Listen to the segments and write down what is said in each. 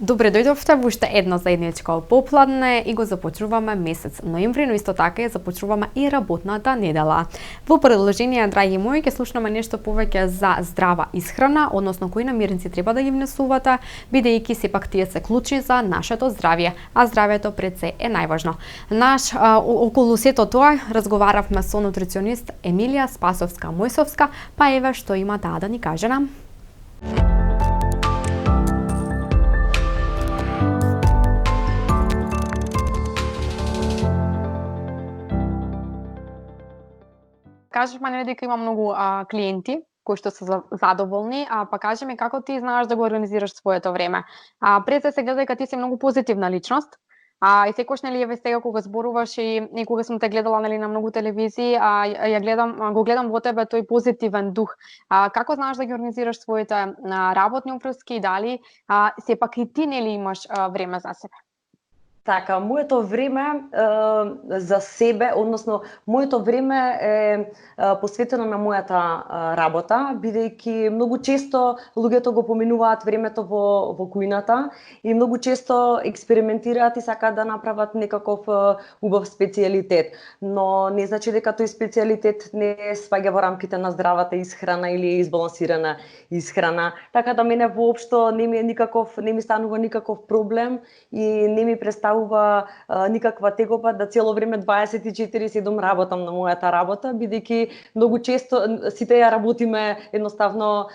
Добре дојдовте во уште едно заедничко попладне и го започнуваме месец ноември, но исто така ја започнуваме и работната недела. Во продолжение, драги мои, ќе слушнеме нешто повеќе за здрава исхрана, односно кои намирници треба да ги внесувате, бидејќи сепак тие се клучни за нашето здравје, а здравјето пред се е најважно. Околу сето тоа разговаравме со нутриционист Емилија Спасовска-Мојсовска, па еве што има таа да ни каже нам. Кажешме нели дека има многу клиенти кои што се задоволни, па кажи ми како ти знаеш да го организираш своето време. Пред се гледа дека ти си многу позитивна личност. И секогаш нели еве сега кога зборуваш и кога сум те гледала нели на многу телевизии, го гледам во тебе тој позитивен дух. Како знаеш да ги организираш своите работни опфрски, дали сепак и ти нели имаш време за себе? Така, моето време за себе, односно моето време е посветено на мојата работа, бидејќи многу често луѓето го поминуваат времето во кујната и многу често експериментираат и сакаат да направат некаков убав специјалитет, но не значи дека тој специјалитет не сваѓа во рамките на здравата исхрана или избалансирана исхрана. Така да мене воопшто не ми станува никаков проблем и не ми представува никаква тегоба да цело време 24/7 работам на мојата работа, бидејќи многу често сите ја работиме едноставно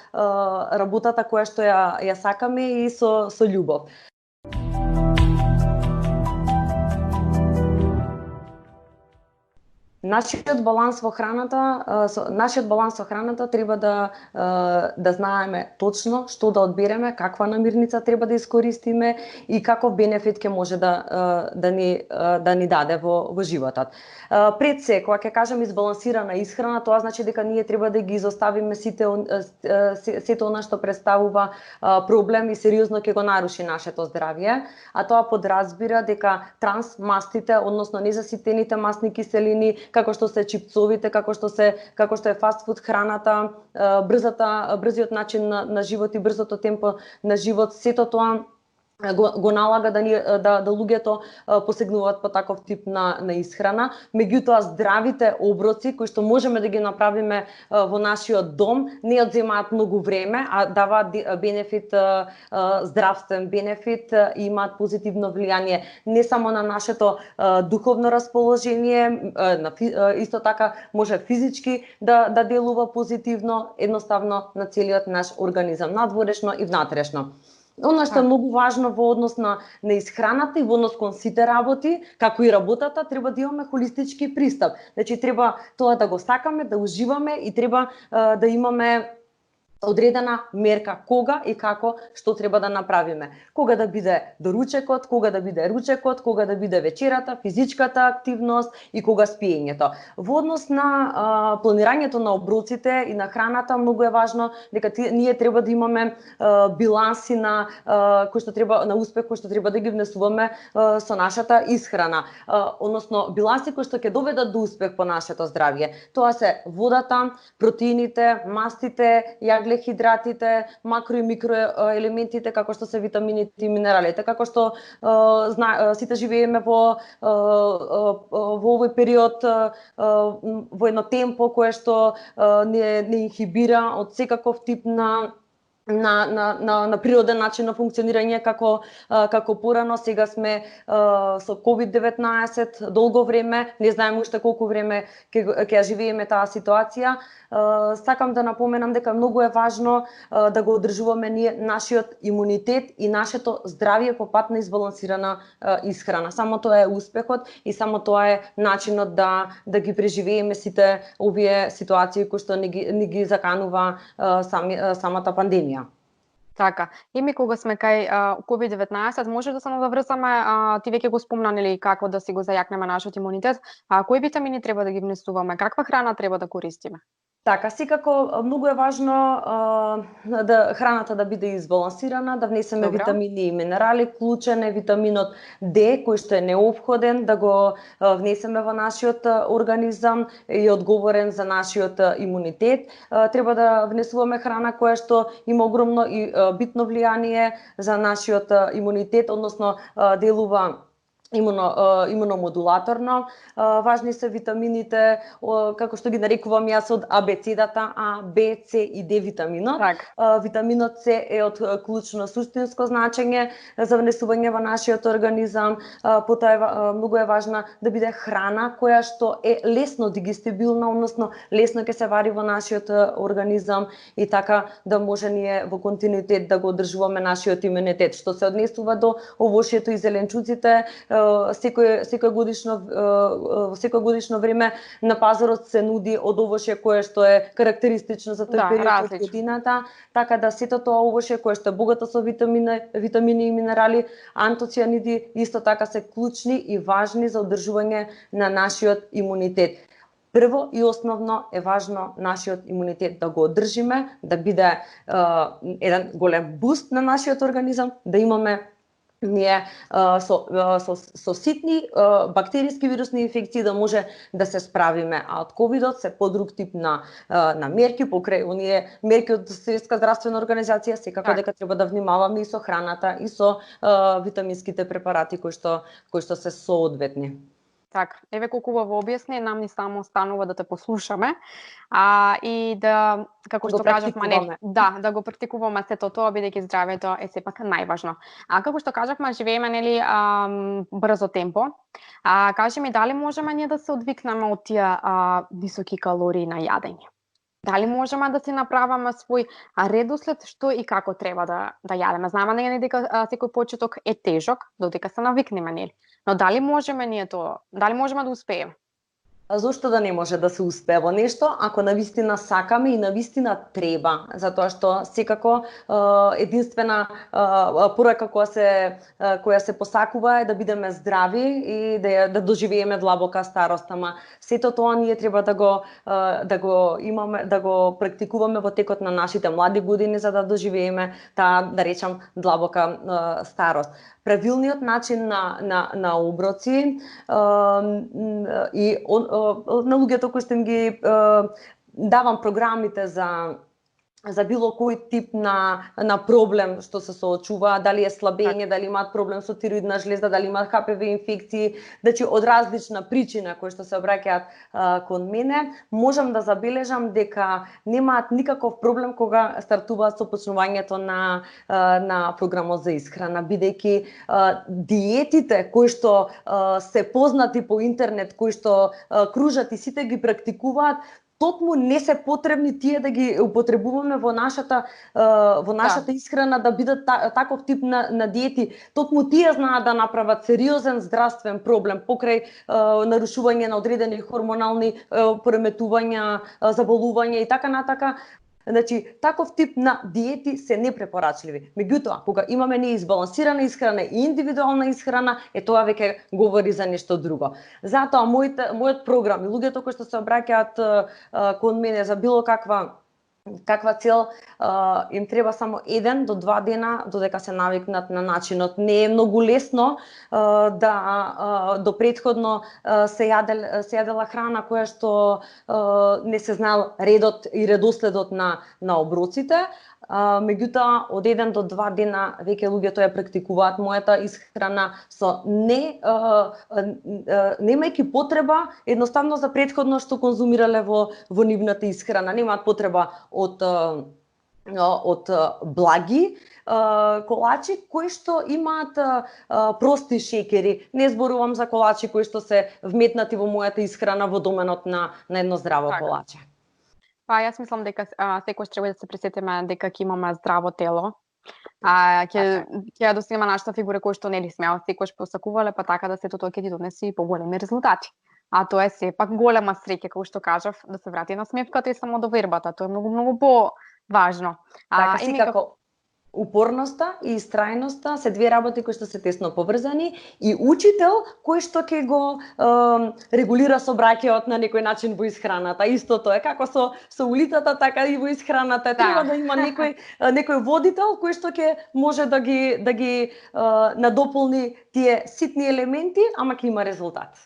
работата која што ја сакаме и со љубов. Нашиот баланс со храната треба да знаеме точно што да одбереме, каква намирница треба да искористиме и каков бенефит ќе може да ни даде во животот. Пред се, кога ќе кажам избалансирана исхрана, тоа значи дека ние треба да ги изоставиме сето она што представува проблем и сериозно ќе го наруши нашето здравје, а тоа подразбира дека трансмастите, односно незаситените масни киселини, како што се чипцовите, како што е фастфуд храната, брзиот начин на живот и брзото темпо на живот, сето тоа го налага да луѓето посегнуваат по таков тип на исхрана. Меѓутоа здравите оброци кои што можеме да ги направиме во нашиот дом не одземаат многу време, а даваат бенефит, здравствен бенефит и имаат позитивно влијание не само на нашето духовно расположение, исто така може физички да делува позитивно, едноставно на целиот наш организам, надворешно и внатрешно. Она што е многу важно во однос на исхраната и во однос кон сите работи, како и работата, треба да имаме холистички пристап. Значи треба тоа да го сакаме, да уживаме и треба да имаме одредена мерка кога и како што треба да направиме. Кога да биде доручекот, кога да биде ручекот, кога да биде вечерата, физичката активност и кога спиењето. Во однос на планирањето на оброците и на храната, многу е важно дека ние треба да имаме биланси на успех кој што треба да ги внесуваме со нашата исхрана. Односно биланси кои што ќе доведат до успех по нашето здравје. Тоа се водата, протеините, мастите, хидратите, макро и микроелементите како што се витамините и минералите, како што сите живееме во овој период во едно темпо кое што не инхибира од секаков тип на природен начин на функционирање како порано. Сега сме со COVID-19 долго време, не знаеме уште колку време ќе ја живееме таа ситуација. Сакам да напоменам дека многу е важно да го одржуваме ние нашиот имунитет и нашето здравје по пат на избалансирана исхрана. Само тоа е успехот и само тоа е начинот да ги преживееме сите овие ситуации кои што не ги заканува самата пандемија. Така, кога сме кај COVID-19, може да се наврзаме, ти веќе го спомна нели како да си го зајакнеме нашиот имунитет, кои витамини треба да ги внесуваме, каква храна треба да користиме? Така, секако многу е важно да храната да биде избалансирана, да внесеме Добро. витамини и минерали, вклучен е витаминот D кој што е неопходен да го внесеме во нашиот организам и одговорен за нашиот имунитет. Треба да внесуваме храна која што има огромно и битно влијание за нашиот имунитет, односно делува имуномодулаторно. Важни се витамините, како што ги нарекувам јас од абецедата А, Б, С и Д витаминот. Так. Витаминот С е од клучно суштинско значење за внесување во нашиот организам. Потоа многу е важна да биде храна која што е лесно дигестибилна, односно лесно ќе се вари во нашиот организам и така да може ние во континуитет да го одржуваме нашиот имунитет. Што се однесува до овошјето и зеленчуците, секој годишно време на пазарот се нуди од овошје кое што е карактеристично за тој период од годината, така да сето тоа овошје кое што е богато со витамини и минерали, антоцианиди исто така се клучни и важни за одржување на нашиот имунитет. Прво и основно е важно нашиот имунитет да го одржиме, да биде еден голем буст на нашиот организам, да имаме ние со ситни бактериски вирусни инфекции да може да се справиме. А од ковидот се подруг тип на мерки, покрај оние мерки од Светска здравствена организација, секако дека треба да внимаваме и со храната и со витаминските препарати кои што се соодветни. Така, еве колку убаво објасни, нам ни само останува да те послушаме, и да, како што кажавме, да го практикуваме сето тоа, бидејќи здравјето е сепак најважно. А како што кажавме, живееме нели брзо темпо. Кажи ми, дали можеме ние да се одвикнеме од тие високи калории на јадење? Дали можеме да си направиме свој редослед што и како треба да јадеме? Знаеме нели дека секој почеток е тежок, додека се навикнеме, нели? Но дали можеме ние тоа? Дали можеме да успееме? А зошто да не може да се успее во нешто, ако навистина сакаме и навистина треба, затоа што секако единствена порака која се посакува е да бидеме здрави и да доживееме длабока старост, ама сето тоа ние треба да го имаме, да го практикуваме во текот на нашите млади години за да доживееме таа, да речам, длабока старост. Правилниот начин на оброци и на луѓето кои што им ги давам програмите за било кој тип на проблем што се соочуваат, дали е слабење, дали имаат проблем со тироидна жлеза, дали имаат ХПВ инфекции, значи од различна причина кои што се обраќаат кон мене, можам да забележам дека немаат никаков проблем кога стартуваат со почнувањето на програмот за исхрана, бидејќи диетите кои што се познати по интернет, кои што кружат и сите ги практикуваат, токму не се потребни тие да ги употребуваме во нашата исхрана, да бидат таков тип на диети. Токму тие знаат да направат сериозен здравствен проблем покрај нарушување на одредени хормонални пореметувања, заболувања и така натака. Значи, таков тип на диети се непрепорачливи. Меѓутоа, кога имаме неизбалансирана исхрана и индивидуална исхрана, тоа веќе говори за нешто друго. Затоа мојот програм и луѓето кои што се обраќаат кон мене за било каква цел, им треба само 1 до 2 дена додека се навикнат на начинот. Не е многу лесно до претходно се јадела храна која што не се знал редот и редоследот на оброците. Меѓутоа, од 1 до 2 дена веќе луѓето ја практикуваат мојата исхрана со немајќи потреба едноставно за претходно што конзумирале во нивната исхрана. Немаат потреба од благи колачи кои што имаат прости шеќери. Не зборувам за колачи кои што се вметнати во мојата исхрана во доменот на едно здраво колаче. Јас мислам дека секојаш треба да се пресетиме дека ќе имаме здраво тело. Ќе ја достигнеме нашата фигура која што нели сме секојаш посакувале, па така да сето тоа ќе ти донесе и поголеми резултати. А тоа е сепак голема среќа, како што кажав, да се врати на смевката и самодовербата. Тоа е многу поважно. Така, секако. Упорноста и истрајноста се две работи кои што се тесно поврзани и учител кој што ќе го регулира сообраќајот на некој начин во исхраната. Истото е како со улицата, така и во исхраната. Треба да има некој водител кој што ќе може да ги надополни тие ситни елементи, ама ќе има резултат.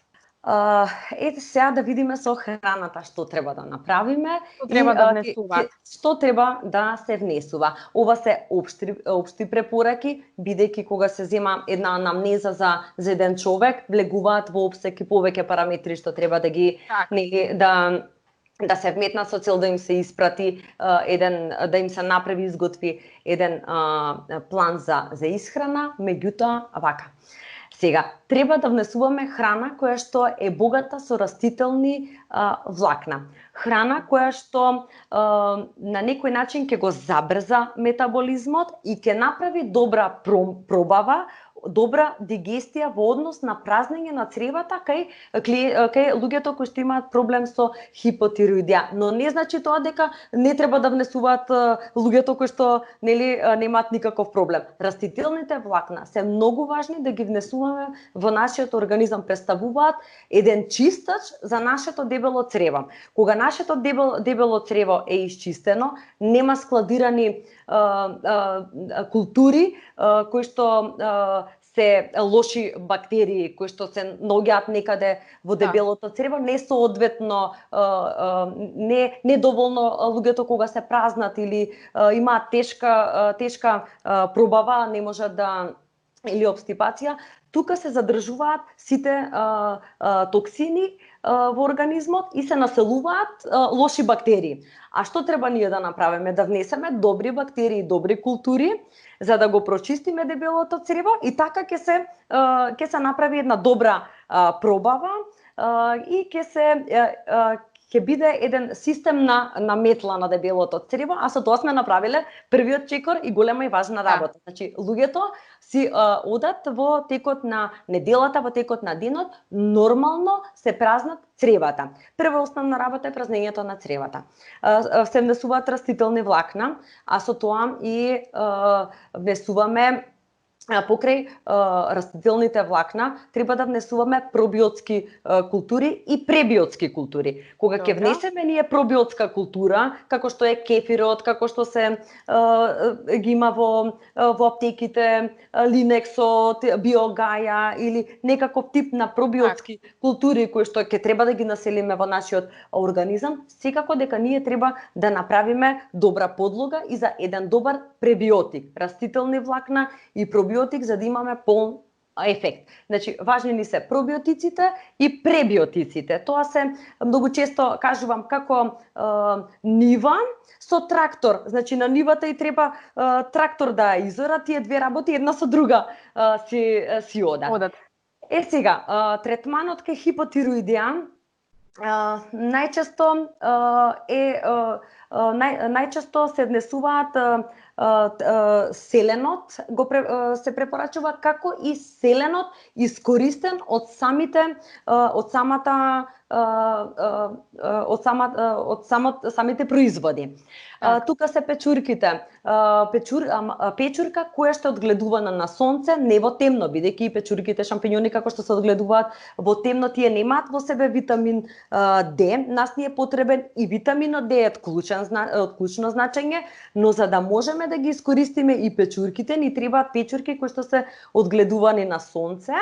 Ете сега да видиме со храната што треба да направиме. Што треба да внесуваат? Што треба да се внесува. Ова се општи препораки, бидејќи кога се зема една анамнеза за еден човек, влегуваат во опсек и повеќе параметри што треба да ги да се вметнат со цел да им се испрати да им се направи изготви еден план за исхрана, меѓутоа вака. Сега, треба да внесуваме храна која што е богата со растителни влакна. Храна која што на некој начин ќе го забрза метаболизмот и ќе направи добра пробава, добра дигестија во однос на празнење на цревата кај луѓето кои што имаат проблем со хипотироидија. Но не значи тоа дека не треба да внесуваат луѓето кои што немаат никаков проблем. Растителните влакна се многу важни да ги внесуваме во нашиот организам, представуваат еден чистач за нашето дебело црево. Кога нашето дебело црево е исчистено, нема складирани култури кои што се лоши бактерии кои што се наоѓаат некаде во дебелото црево, не соодветно не доволно луѓето кога се празнат или имаат тешка пробава, не можат да или обстипација, тука се задржуваат сите токсини во организмот и се населуваат лоши бактерии. А што треба ние да направиме? Да внесеме добри бактерии, добри култури, за да го прочистиме дебелото црево и така ќе се направи една добра пробава и ќе биде еден систем на метла на дебелото црево, а со тоа сме направиле првиот чекор и голема и важна работа. Значи, луѓето си одат во текот на неделата, во текот на денот, нормално се празнат цревата. Прва основна работа е празнењето на цревата. Се внесуваат растителни влакна, а со тоа и внесуваме покрај растителните влакна треба да внесуваме пробиотски култури и пребиотски култури. Кога ќе внесеме ние пробиотска култура, како што е кефирот, како што се ги има во аптеките, линексот, биогаја или некаков тип на пробиотски култури кои што ќе треба да ги населиме во нашиот организам, секако дека ние треба да направиме добра подлога и за еден добар пребиотик, растителни влакна и пробиотик за да имаме полн ефект. Значи, важни ни се пробиотиците и пребиотиците. Тоа се многу често кажувам како нива со трактор. Значи, на нивата и треба трактор да изора, тие две работи една со друга си одат. Сега, третманот кај хипотироидија најчесто се внесуваат селенот, се препорачува како и селенот искористен од самите самите производи. Тука се печурките. Печурка која што е одгледувана на сонце, не во темно, бидејќи и печурките шампињони како што се одгледуваат во темно, тие немаат во себе витамин D. Нас ни е потребен и витаминот D е од клучно значење, но за да можеме да ги искористиме и печурките, ни требаат печурки кои што се одгледувани на сонце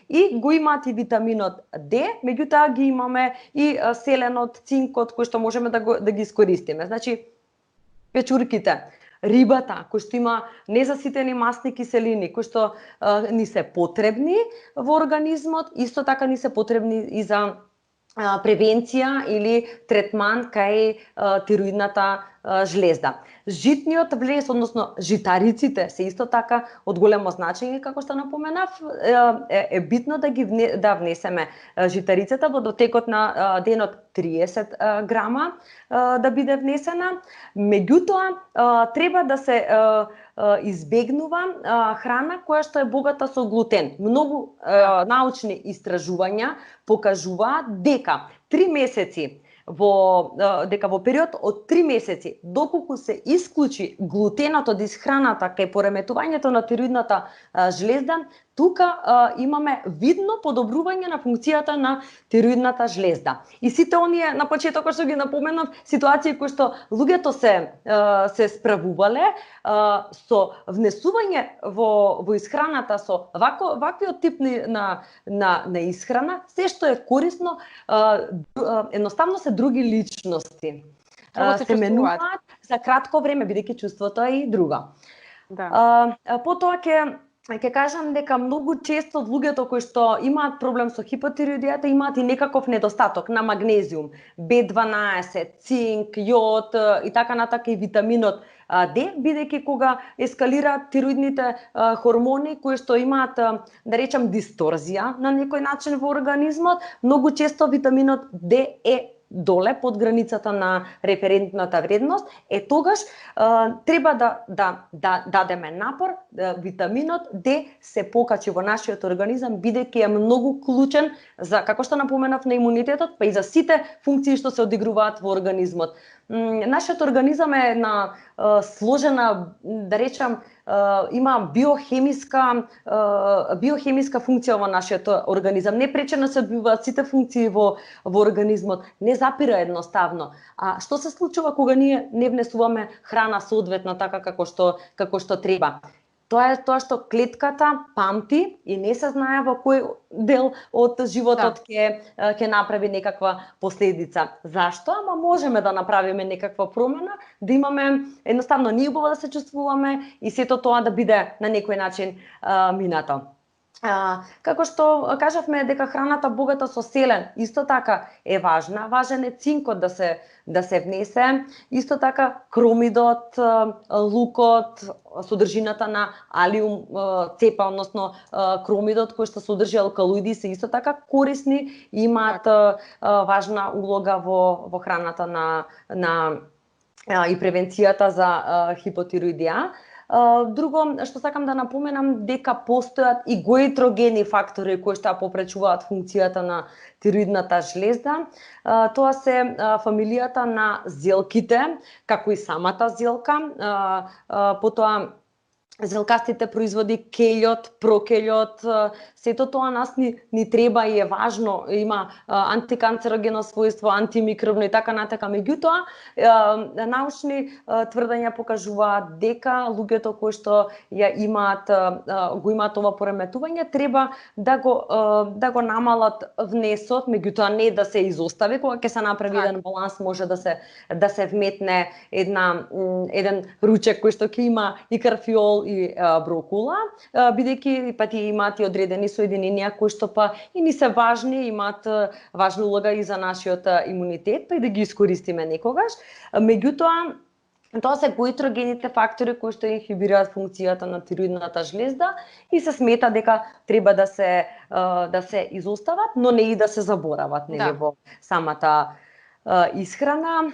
и го имаат и витаминот D, меѓутоа ги имаме и селенот, цинкот кои што можеме да ги искористиме. Значи, печурките, рибата, кој што има незаситени масни киселини, кои што ни се потребни во организмот, исто така ни се потребни и за превенција или третман кај тироидната жлезда. Житниот влез, односно житариците, се исто така од големо значење, како што напоменав, е битно да внесеме житарицата во дотекот на денот 30 грама да биде внесена. Меѓутоа, треба да се избегнува храна која што е богата со глутен. Многу научни истражувања покажуваат дека 3 месеци дека во период од 3 месеци, доколку се исклучи глутенот од исхраната кај пореметувањето на тироидната жлезда, тука имаме видно подобрување на функцијата на тироидната жлезда. И сите оние на почетокот што ги напоменав, ситуации кои што луѓето се справувале со внесување во исхраната со ваквиот тип на исхрана, се што е корисно, едноставно се други личности. Се менуваат за кратко време, бидејќи чувството е и друго. Да. Потоа ќе кажам дека многу често луѓето кои што имаат проблем со хипотироидијата имаат и некаков недостаток на магнезиум, B12, цинк, јод и така натака и витаминот D, бидејќи кога ескалираат тироидните хормони кои што имаат, да речам, дисторзија на некој начин во организмот, многу често витаминот D е доле под границата на референтната вредност, тогаш треба да дадеме напор витаминот D се покачи во нашиот организам, бидејќи е многу клучен за, како што напоменав, на имунитетот, па и за сите функции што се одигруваат во организмот. Нашиот организам е една сложена, да речам, има биохемиска функција во нашиот организам. Непречено се одвиваат сите функции во организмот. Не запира едноставно. А што се случува кога ние не внесуваме храна соодветно така како што треба? Тоа е тоа што клетката памти и не се знае во кој дел од животот ќе направи некаква последица. Зашто? Ама можеме да направиме некаква промена, да имаме едноставно ние убаво да се чувствуваме и сето тоа да биде на некој начин минато. Како што кажавме дека храната богата со селен исто така е важна. Важен е цинкот да се внесе, исто така кромидот, лукот, содржината на алиум цепа, односно кромидот кој што содржи алкалоиди се исто така корисни и имаат важна улога во храната и превенцијата за хипотироидија. Друго што сакам да напоменам дека постојат и гоитрогени фактори кои што попречуваат функцијата на тироидната жлезда. Тоа се фамилијата на зелките, како и самата зелка, потоа зелкастите производи, кељот, прокељот, сето тоа нас ни треба и е важно, има антиканцерогено својство, антимикробно и така натака. Меѓутоа, научни тврдења покажуваат дека луѓето кои што го имаат ова пореметување треба да го намалат внесот, меѓутоа не да се изостави, кога ќе се направи еден баланс може да се вметне еден ручек кој што ќе има и карфиол и брокула, бидејќи па тие имаат и одредени соединенија кои што па и ни се важни, имаат важна улога и за нашиот имунитет, па и да ги искористиме некогаш. Меѓутоа, тоа се гоитрогените фактори кои што инхибираат функцијата на тироидната жлезда и се смета дека треба да се изостават, но не и да се заборават во самата исхрана.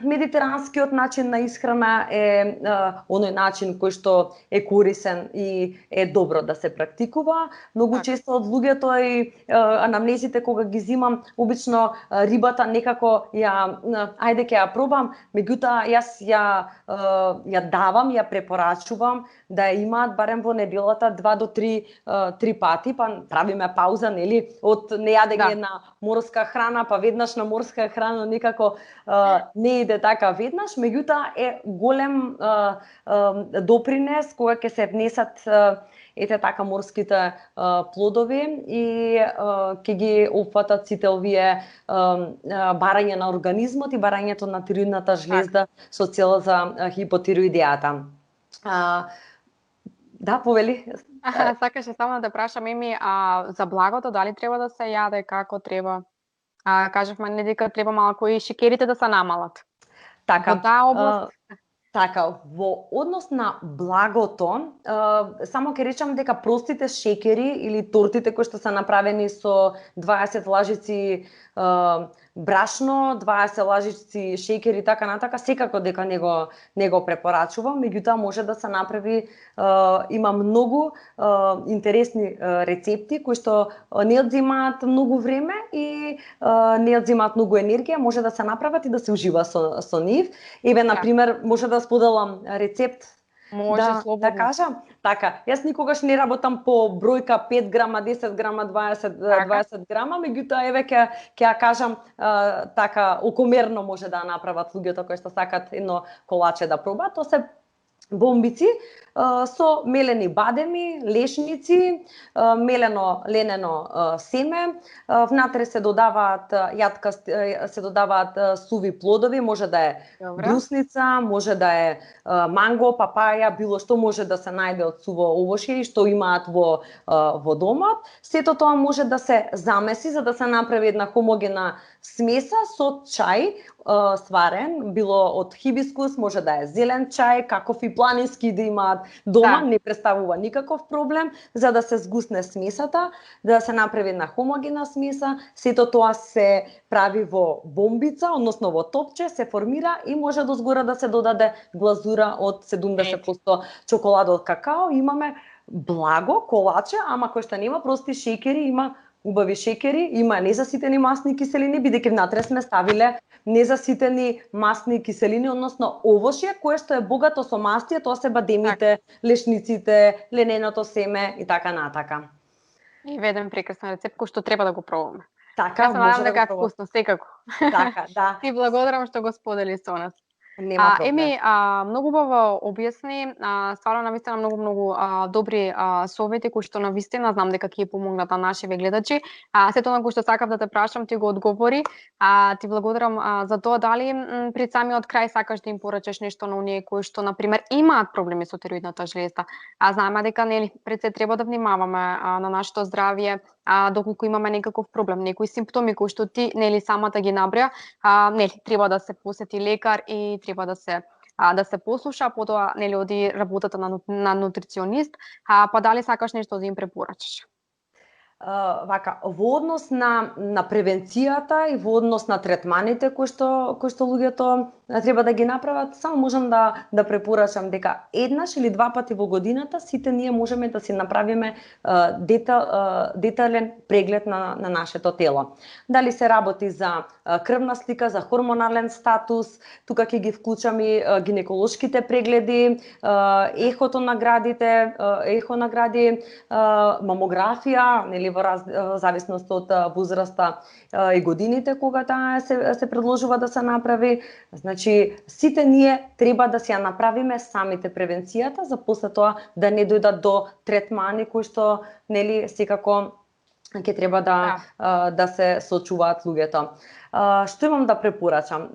Медитеранскиот начин на исхрана е оној начин кој што е корисен и е добро да се практикува. Многу често од луѓето и анамнезите кога ги зимам, обично рибата некако ајде ќе ја пробам, меѓутоа јас ја давам, ја препорачувам да ја имаат барем во неделата 2 до 3 пати, па правиме пауза, нели, од нејадење на морска храна, па веднаш на морска храна некако не иде така веднаш, меѓутоа е голем допринес кога ќе се внесат ете така морските плодови и ќе ги опфатат сите овие барање на организмот и барањето на тироидната жлезда со цел за хипотироидијата. Да, повели. Сакаше само да прашам за благото, дали треба да се јаде, како треба? Кажавме не дека треба малку и шекерите да се намалат. Така. Во таа област. Така, во однос на благото, само ќе речам дека простите шекери или тортите кои што се направени со 20 лажици брашно, 20 лажици шеќер и така натака, секако дека не го препорачувам, меѓутоа може да се направи, има многу интересни рецепти кои што не одземаат многу време и не одземаат многу енергија, може да се направат и да се ужива со нив. Еве на пример може да споделам рецепт. Може Да слободно. кажам, така, јас никогаш не работам по бројка 5 грама, 10 грама, 20, Така. 20 грама, меѓутоа еве ќе ја кажам така окомерно може да направат луѓето кои што сакат едно колаче да пробаат, тоа се бомбици со мелени бадеми, лешници, мелено ленено семе, внатре се додаваат јатка, се додаваат суви плодови, може да е брусница, може да е манго, папаја, било што може да се најде од суво овошје и што имаат во домот. Сето тоа може да се замеси за да се направи една хомогена смеса со чај сварен, било од хибискус, може да е зелен чај, каков и планински да имаат дома, не представува никаков проблем, за да се згусне смесата, да се направи една хомогена смеса, сето тоа се прави во бомбица, односно во топче, се формира и може до згора да се додаде глазура од 70% чоколада од какао. Имаме благо колаче, ама кој што нема прости шеќери, има убави шеќери, има незаситени масни киселини, бидејќи внатре сме ставиле незаситени масни киселини, односно овошје кое што е богато со мастие, тоа се бадемите, лешниците, лененото семе и така натака. И веден прекрасен рецепт кој што треба да го пробаме. Така, може да го пробаме. Вкусно, секако. Така, да. Ти благодарам што го сподели со нас. Нема проблем. Еми, многу убаво објасни, стварно навистина многу добри совети кои што навистина знам дека ќе помогнат на нашиве гледачи. Сето на кој што сакав да те прашам ти го одговори. Ти благодарам за тоа. Дали пред самиот крај сакаш да им порачаш нешто на оние кои што на пример имаат проблеми со тироидната жлеза? Знаеме дека нели пред се треба да внимаваме на нашето здравје, доколку имаме некаков проблем, некои симптоми кои што ти нели самата ги наброја, нели треба да се посети лекар и треба да се послуша, потоа нели оди работата на нутриционист, па дали сакаш нешто да им препорачаш? Вака, во однос на превенцијата и во однос на третманите кои што луѓето треба да ги направат, само можам да препорачам дека еднаш или два пати во годината сите ние можеме да си направиме детален преглед на нашето тело. Дали се работи за крвна слика, за хормонален статус, тука ќе ги вклучам и гинеколошките прегледи, ехото на градите, мамографија, нели во зависност од возраста и годините кога таа се предложува да се направи. Значи, сите ние треба да си ја направиме самите превенцијата, за после тоа да не дојдат до третмани кои што нели секако ќе треба да се сочуваат луѓето. Што имам да препорачам?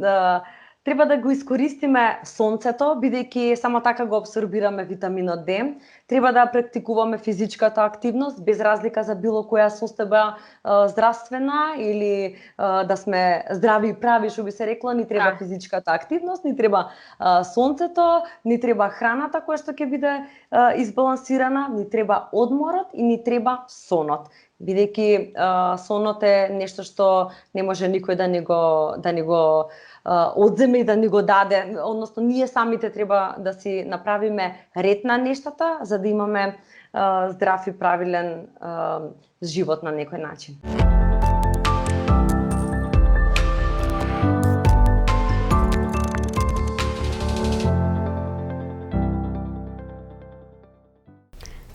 Треба да го искористиме сонцето, бидејќи само така го абсорбираме витаминот D. Треба да практикуваме физичката активност, без разлика за било која состојба здравствена или да сме здрави и прави, што би се рекло, ни треба физичката активност, ни треба сонцето, ни треба храната која што ќе биде избалансирана, ни треба одморот и ни треба сонот. Бидејќи сонот е нешто што не може никој да ни го одземе и да ни го даде, односно ние самите треба да си направиме ред на нештата за да имаме здрав и правилен живот на некој начин.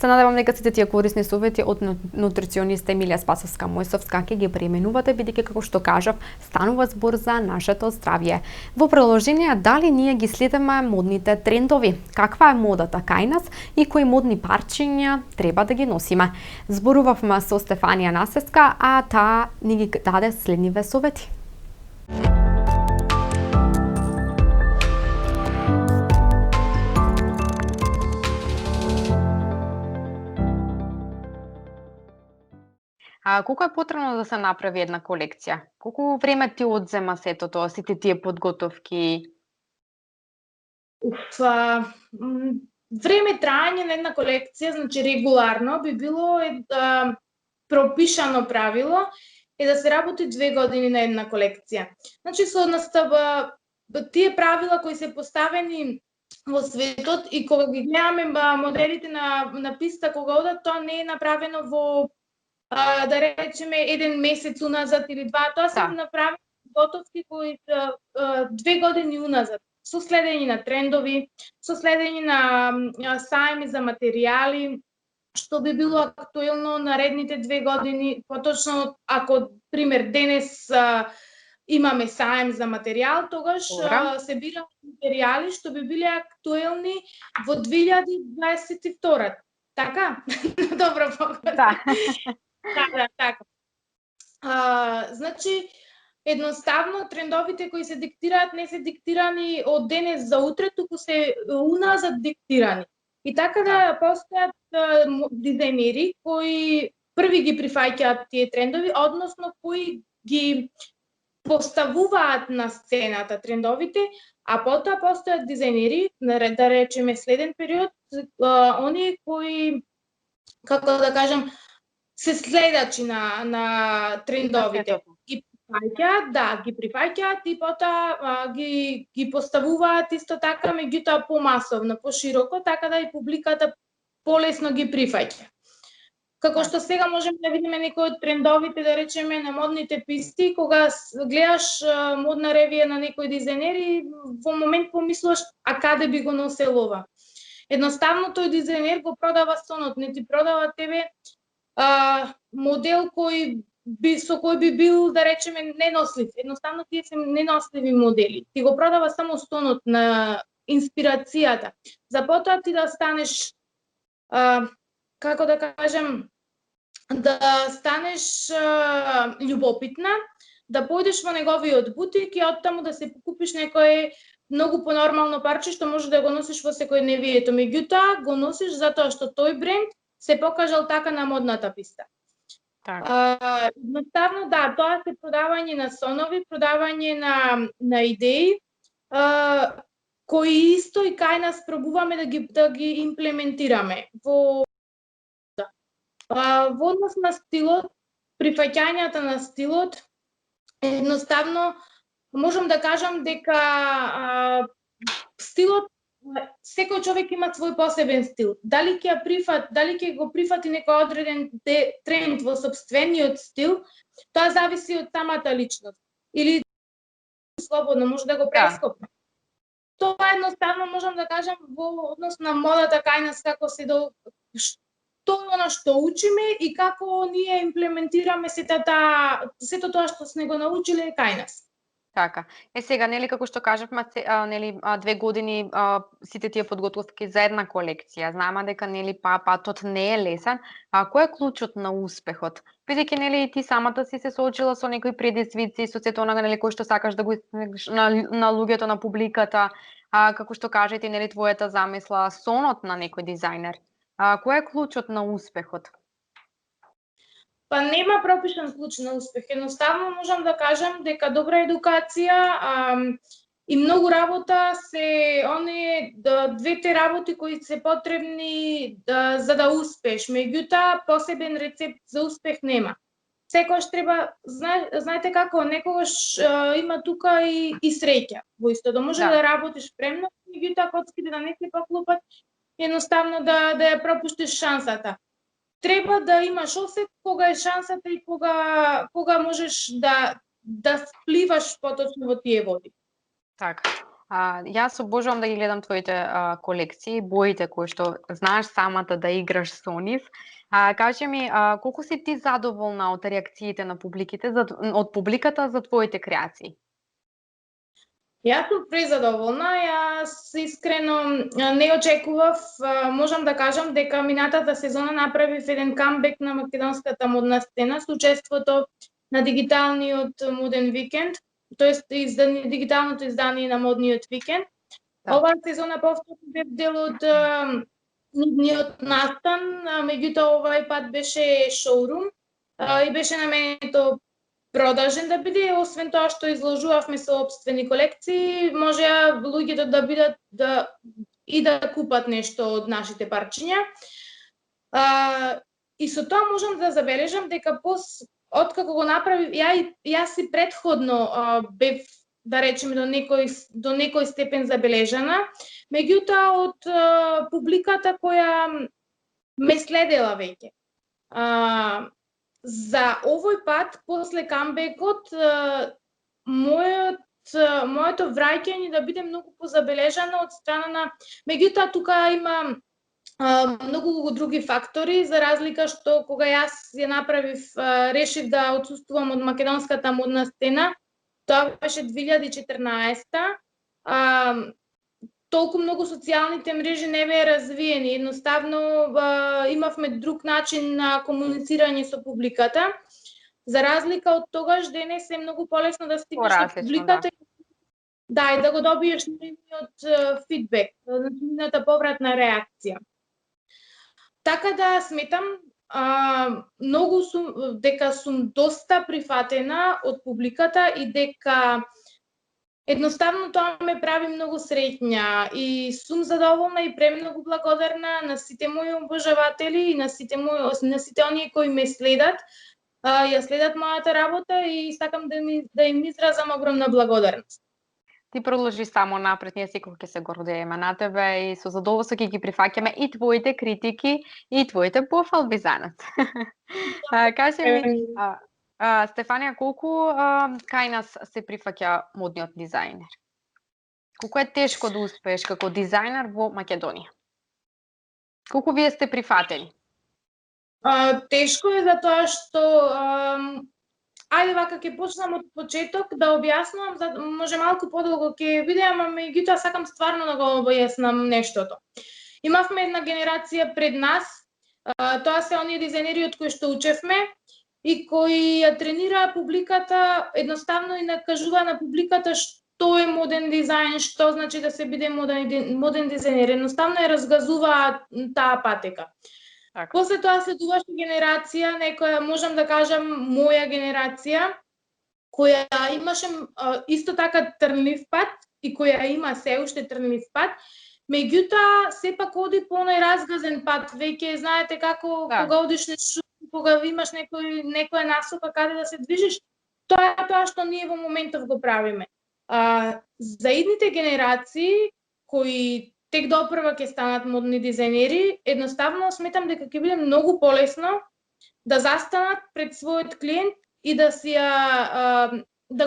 Се надевам дека сите тие корисни совети од нутрициониста Емилија Спасовска-Мојсовска ќе ги пременувате, бидејќи како што кажав, станува збор за нашето здравје. Во продолжение, дали ние ги следиме модните трендови? Каква е модата кај нас и кои модни парчиња треба да ги носиме? Зборувавме со Стефанија Насеска, а таа ни ги даде следниве совети. Колку е потребно да се направи една колекција? Колку време ти одзема сето тоа, сите тие подготовки? Време траење на една колекција, значи регуларно би било пропишано правило е да се работи 2 години на една колекција. Значи со тие правила кои се поставени во светот и кога ги гледаме моделите на писта кога одат, тоа не е направено во да речеме еден месец уназад или два, тоа се направи готовки кои 2 години уназад, со следење на трендови, со следење на сајми за материјали, што би било актуелно наредните 2 години, поточно ако пример денес имаме сајм за материјал, тогаш се бираат материјали што би биле актуелни во 2022. Така? Добро погода. Да, така. Значи, едноставно трендовите кои се диктираат не се диктирани од денес за утре, туку се уназад диктирани. И така да постојат дизајнери кои први ги прифаќаат тие трендови, односно кои ги поставуваат на сцената трендовите, а потоа постојат дизајнери, да речеме следен период, оние кои, како да кажам, се следачи на трендовите. Ги прифаќаат и потоа ги поставуваат исто така, меѓутоа помасовно, пошироко, така да и публиката полесно ги прифаќа. Како што сега можеме да видиме некои од трендовите, да речеме, на модните писти, кога гледаш модна ревија на некој дизајнер и во момент помислуваш, а каде би го носел ова? Едноставно тој дизајнер го продава сонот, не ти продава тебе модел со кој би бил, да речеме, ненослив. Едноставно тие се неносливи модели. Ти го продава само стонот на инспирацијата. За потоа ти да станеш, како да кажем, да станеш љубопитна, да појдеш во неговиот бутик и оттаму да се покупиш некој многу понормално парче што може да го носиш во секојдневието. Меѓутоа го носиш затоа што тој бренд се покажал така на модната писта. Едноставно, да, тоа се продавање на сонови, продавање на идеи, кои исто и кај нас пробуваме да ги имплементираме. Во однос на стилот, прифаќањата на стилот, едноставно можам да кажам дека стилот, секој човек има свој посебен стил. Дали ќе го прифати некој одреден тренд во сопствениот стил, тоа зависи од самата личност. Или слободно може да го прескокне. Тоа едноставно можам да кажам во однос на модата кај нас како што е она што учиме и како ние имплементираме сето тоа што сме го научиле кај нас. Така. Сега, нели, како што кажавме, нели, 2 години сите тие подготовки за една колекција. Знаеме дека, нели, патот не е лесен. Кој е клучот на успехот? Бидејќи, нели, ти самата си се соочила со некои предизвици, со сето она, нели, кој што сакаш да го на луѓето, на публиката, како што кажете, нели, твојата замисла, сонот на некој дизајнер. Кој е клучот на успехот? Па нема пропишан клуч на успех. Едноставно можам да кажам дека добра едукација и многу работа се оние двете работи кои се потребни за да успееш. Меѓутоа, посебен рецепт за успех нема. Секогаш треба, знаете како, некогаш има тука и среќа во исто. Да може да работиш премногу, меѓутоа коцките да не се поклопат, едноставно да ја пропуштиш шансата. Треба да имаш осет кога е шансата и кога можеш да спливаш поточно во тие води. Така. Јас обожувам да ги гледам твоите колекции, боите кои што знаеш самата да играш со нив. Кажи ми, колку си ти задоволна од реакциите на од публиката за твоите креации? Јас сум презадоволна, јас искрено не очекував, можам да кажам дека минатата сезона направив еден камбек на македонската модна сцена со учеството на дигиталниот моден викенд, тоест дигиталното издание на модниот викенд. Оваа сезона повторно бев дел од нивниот настан, меѓутоа овај пат беше шоурум и беше наменето продолжен да биде, освен тоа што изложувавме собствени колекции, можеа луѓето да бидат да купат нешто од нашите парчиња. И со тоа можам да забележам дека откако го направив, јас и претходно бев, да речеме, до некој степен забележана, меѓутоа од публиката која ме следела веќе. За овој пат, после камбекот, моето враќање да биде многу позабележано од страна на... Меѓутоа, тука има многу други фактори, за разлика што кога јас ја направив, решив да отсуствувам од македонската модна сцена, тоа беше 2014. Толку многу социјалните мрежи не беа развиени, едноставно имавме друг начин на комуницирање со публиката. За разлика од тогаш, денес е многу полесно да стигнеш до публиката и да го добиеш нивниот фидбек, нивната повратна реакција. Така да сметам дека сум доста прифатена од публиката и дека едноставно тоа ме прави многу среќна и сум задоволна и премногу благодарна на сите мои обожаватели и на сите оние кои ме следат, ја следат мојата работа и сакам да им изразам огромна благодарност. Ти продолжи само напред, ние секој ќе се гордееме на тебе и со задоволство ќе ги прифаќаме и твоите критики и твоите пофалби за нас. Кажи ми, Стефанија, колку кај нас се прифаќа модниот дизајнер? Колку е тешко да успееш како дизајнер во Македонија? Колку вие сте прифатени? Тешко е затоа што ајде вака ќе почнам од почеток да објаснувам, може малку подолго ќе биде, ама меѓутоа сакам стварно да го објаснам нештото. Имавме една генерација пред нас, тоа се оние дизајнери од кои што учевме и кои ја тренираа публиката, едноставно и накажуваа на публиката што е моден дизајн, што значи да се биде моден дизајнер. Едноставно ја разгазуваа таа патека. После тоа следуваше генерација, некоја, можам да кажам, моја генерација, која имаше исто така трнлив пат и која има се уште трнлив пат, меѓутоа сепак оди по оној разгазен пат. Веќе знаете како кога одиш на шум, кога имаш некоја насока каде да се движиш, тоа е тоа што ние во моментов го правиме. За идните генерации кои тек допрва ќе станат модни дизајнери, едноставно сметам дека ќе биде многу полесно да застанат пред својот клиент и да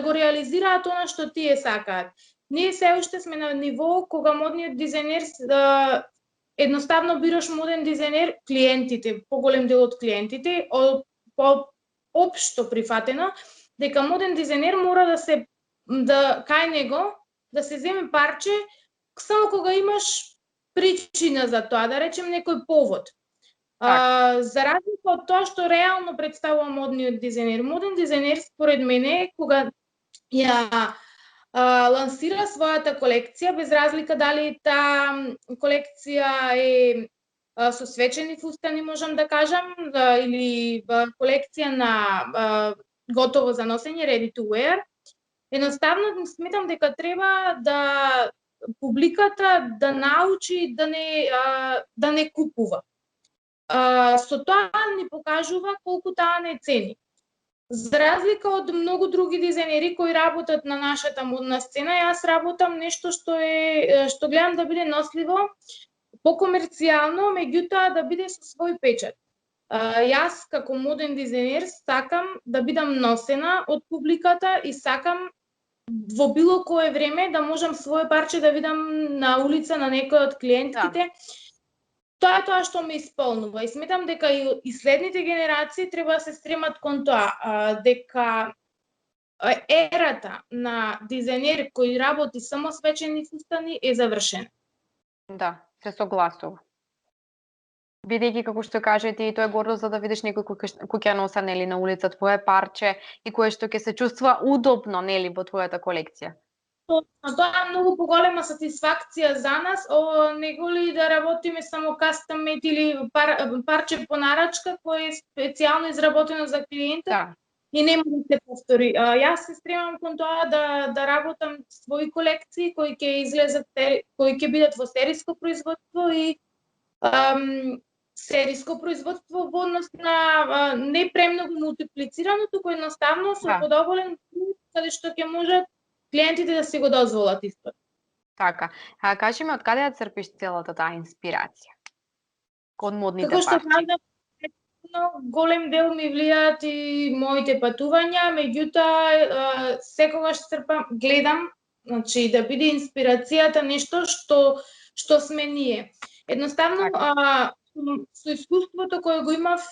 го реализираат она што тие сакаат. Ние се уште сме на ниво кога модниот дизајнер едноставно бираш моден дизајнер, клиентите, поголем дел од клиентите, општо прифатено дека моден дизајнер мора кај него да се земе парче само кога имаш причина за тоа, да речем некој повод. За разлика од тоа што реално представува модниот дизајнер. Моден дизајнер, според мене, кога ја лансира својата колекција, без разлика дали таа колекција е со свечени фустани, можам да кажам, или колекција на готово за носење, ready to wear, едноставно сметам дека треба да публиката да научи да не купува. Со тоа ни покажува колку таа не цени. За разлика од многу други дизајнери кои работат на нашата модна сцена, јас работам нешто што гледам да биде носливо, покомерцијално, меѓутоа да биде со свој печат. Јас како моден дизајнер сакам да бидам носена од публиката и сакам во било кое време да можам своје парче да видам на улица на некој од клиентките. Тоа е тоа што ме исполнува и сметам дека и следните генерации треба да се стремат кон тоа, дека ерата на дизајнер кој работи само свечени фустани е завршена. Да, се согласува. Бидејќи, како што кажете, и тоа е гордост за да видиш некој кој ќе носа нели на улица твое парче и кое што ќе се чувствува удобно нели во твојата колекција. Тоа е многу поголема сатисфакција за нас, него ли да работиме само кастом мейд или парче по нарачка кој е специјално изработено за клиентот и нема да се повтори. Јас се стремам кон тоа да работам своји колекции кои ќе излезат, кои ќе бидат во сериско производство и сериско производство во однос на не премногу мултиплицирано, туку едноставно со Да. подобрен каде што ќе можат клиентите да си го дозволат исто. Така. Кажи ми, од каде ја црпиш целата таа инспирација? Од модните Како што парчи. кажав, голем дел ми влијаат и моите патувања, меѓутоа секогаш гледам, значи да биде инспирацијата нешто што сме ние. Едноставно со искуството кое го имав